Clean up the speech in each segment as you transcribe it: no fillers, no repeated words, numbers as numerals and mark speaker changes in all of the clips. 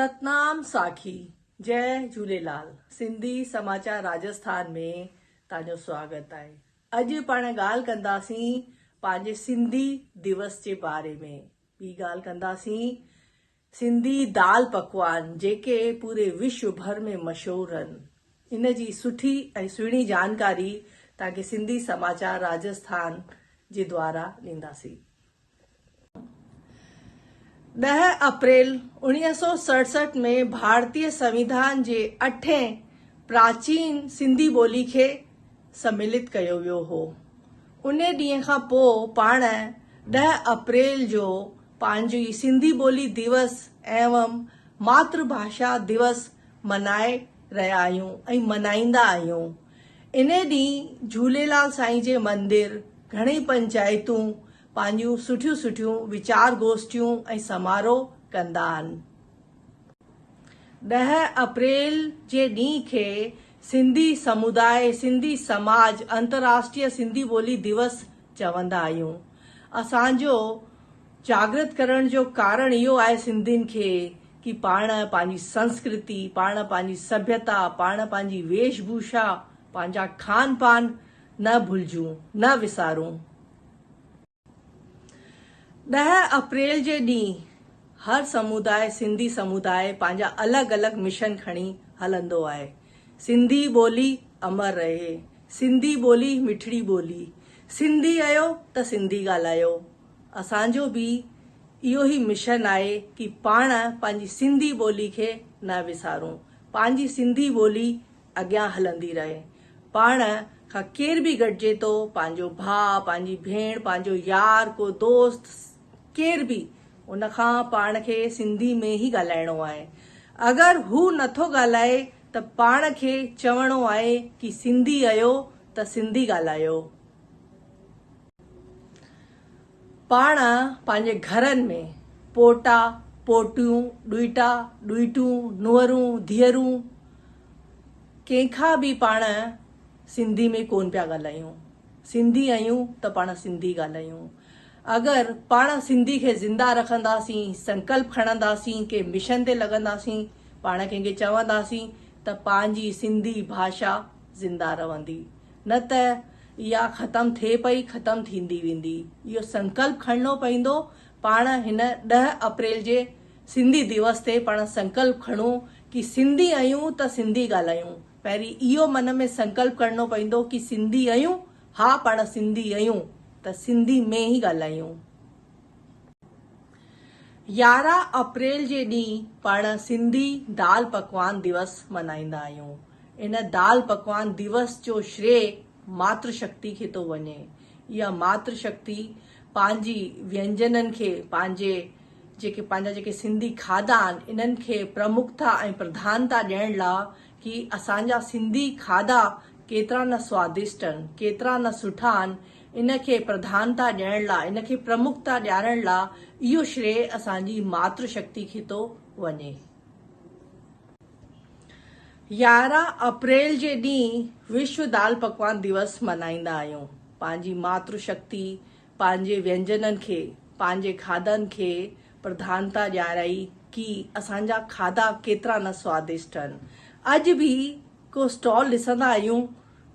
Speaker 1: सतनाम साखी। जय झूलेलाल। सिंधी समाचार राजस्थान में तव्हांजो स्वागत आहे। अॼु पाण ॻाल्हि कंदासीं पंहिंजे सिंधी दिवस जे बारे में। ॿी ॻाल्हि कंदासीं सिंधी दाल पकवान जेके पूरे विश्व भर में मशहूर आहिनि। इन जी सुठी ऐं सुहिणी जानकारी तव्हांखे सिंधी समाचार राजस्थान जे द्वारा ॾींदासीं। 10 अप्रैल 1967 में भारतीय संविधान जे 8 प्राचीन सिंधी ॿोली खे सम्मिलित कयो वियो हो। उन ॾींहं खां पोइ पाण 10 अप्रैल जो पंहिंजी सिंधी ॿोली दिवस एवं मातृभाषा दिवस मनाए रहिया आहियूं ऐं मनाईंदा आहियूं। इन ॾींहुं झूलेलाल साईं जे मंदिर घणेई पंचायतूं पंहिंजूं सुठियूं सुठियूं वीचार गोष्ठियूं ऐं समारोह कंदा आहिनि। 10 अप्रैल जे ॾींहं खे सिंधी समुदाय सिंधी समाज अंतर्राष्ट्रीय सिंधी ॿोली दिवस चवंदा आहियूं। असांजो जागृत करण जो कारण इहो आहे सिंधियुनि खे कि पाण पंहिंजी संस्कृति, पाण पंहिंजी सभ्यता, पाण पंहिंजी वेशभूषा, पंहिंजा खान पान न भुलिजूं, न विसारूं। 10 अप्रैल जे ॾींहुं हर समुदाय सिंधी समुदाय पंहिंजा अलॻि अलॻि मिशन खणी हलंदो आहे। सिंधी ॿोली अमर रहे, सिंधी ॿोली मिठड़ी ॿोली, सिंधी आहियो त सिंधी ॻाल्हायो। असांजो बि इहो ई मिशन आहे कि पाण पंहिंजी सिंधी ॿोली खे न विसारूं, पंहिंजी सिंधी ॿोली अॻियां हलंदी रहे। पाण खां केर बि गॾिजे थो, पंहिंजो भाउ, पंहिंजी भेण, पंहिंजो यार, को दोस्त, केर बि, उन खां पाण खे सिंधी में ई ॻाल्हाइणो आहे। अगरि हू नथो ॻाल्हाए त पाण खे चवणो आहे कि सिंधी आहियो त सिंधी ॻाल्हायो। पाण पंहिंजे घरनि में पोटा पोटियूं, ॾुइटा ॾुइटूं, नुंहरूं धीअरूं, कंहिंखां बि पाण सिंधी में कोन पिया ॻाल्हायूं। सिंधी आहियूं त पाण सिंधी ॻाल्हायूं। अगरि पाण सिंधी खे ज़िंदा रखंदासीं, संकल्प खणंदासीं, के मिशन ते लॻंदासीं, पाण कंहिंखे चवंदासीं त पंहिंजी सिंधी भाषा ज़िंदा रहंदी, न त इहा ख़तम थिए पई, ख़तम थींदी वेंदी। इहो संकल्प खणणो पवंदो। पाण हिन 10 अप्रैल जे सिंधी दिवस ते पाण संकल्प खणूं कि सिंधी आहियूं त सिंधी ॻाल्हायूं। पहिरीं इहो मन में संकल्प करणो पवंदो कि सिंधी आहियूं, हा पाण सिंधी आहियूं त सिंधी में ई ॻाल्हायूं। 11 अप्रैल जे ॾींहुं पाण सिंधी दाल पकवान दिवस मल्हाईंदा आहियूं। इन दाल पकवान दिवस जो श्रेय मातृशक्ति खे थो वञे। इहा मातृशक्ति पंहिंजी व्यंजननि खे, पंहिंजा जेके सिंधी खाधा आहिनि, इन्हनि खे प्रमुखता ऐं प्रधानता ॾियण लाइ कि असांजा सिंधी खाधा केतिरा न स्वादिष्ट आहिनि, केतिरा न सुठा आहिनि, इनखे प्रधानता ॾियण लाइ, इनखे प्रमुखता ॾियारण लाइ इहो श्रेय असांजी मातृशक्ति खे थो वञे। 11 अप्रैल जे ॾींहुं विश्व दाल पकवान दिवस मल्हाईंदा आहियूं। पंहिंजी मातृशक्ति, पंहिंजे व्यंजननि खे, पंहिंजे खाधनि खे प्रधानता ॾियाराई कि असांजा खाधा केतिरा न स्वादिष्ट आहिनि। अॼु बि को स्टॉल ॾिसंदा आहियूं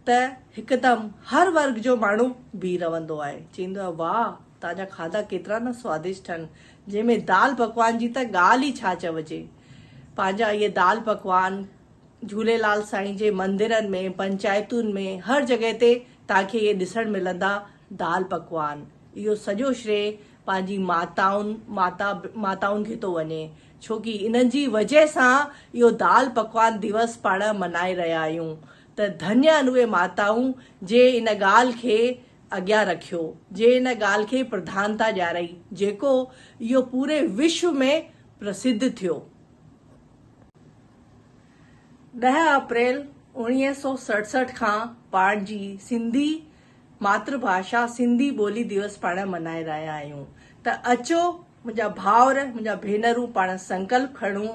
Speaker 1: त हिकदमि हर वर्ग जो माण्हू बीह रहंदो आहे, चवंदो आहे वाह तव्हांजा खाधा केतिरा न स्वादिष्ट आहिनि, जंहिंमें दाल पकवान जी त ॻाल्हि ई छा चइजे। पंहिंजा इहे दाल पकवान झूलेलाल साईं जे मंदिरनि में, पंचायतुनि में, हर जॻह ते तव्हांखे इहे ॾिसणु मिलंदा दाल पकवान। इहो सॼो श्रेय पंहिंजी माताउनि खे थो वञे, छोकी इन्हनि जी वजह सां इहो दाल पकवान दिवस पाण मल्हाए रहिया आहियूं। त धन्य आहिनि उहे माताऊं जे इन ॻाल्हि खे अॻियां रखियो, जे इन ॻाल्हि खे प्रधानता ॾियाराई, जेको इहो पूरे विश्व में प्रसिद्ध थियो। 10 अप्रैल 1967 खां पाण जी सिंधी मातृभाषा सिंधी ॿोली दिवस पाण मल्हाए रहिया आहियूं। त अचो मुंहिंजा भाउर, मुंहिंजा भेनरूं, पाण संकल्प खणूं,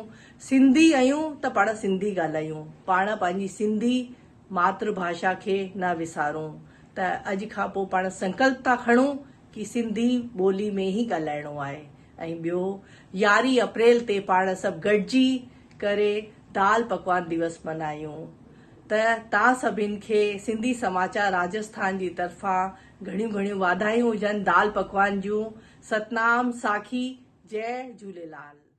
Speaker 1: सिंधी आहियूं त पाण सिंधी ॻाल्हायूं, पाण पंहिंजी सिंधी मातृभाषा खे न विसारूं। त अॼु खां पोइ पाण संकल्प था खणूं कि सिंधी ॿोली में ई ॻाल्हाइणो आहे ऐं ॿियो 11 अप्रैल ते पाण सभु गॾिजी करे दाल पकवान दिवस मल्हायूं। त तव्हां सभिनि खे सिंधी समाचार राजस्थान जी तरफ़ां घणियूं घणियूं वाधायूं हुजनि दाल पकवान जूं। सतनाम साखी, जय झूलेलाल।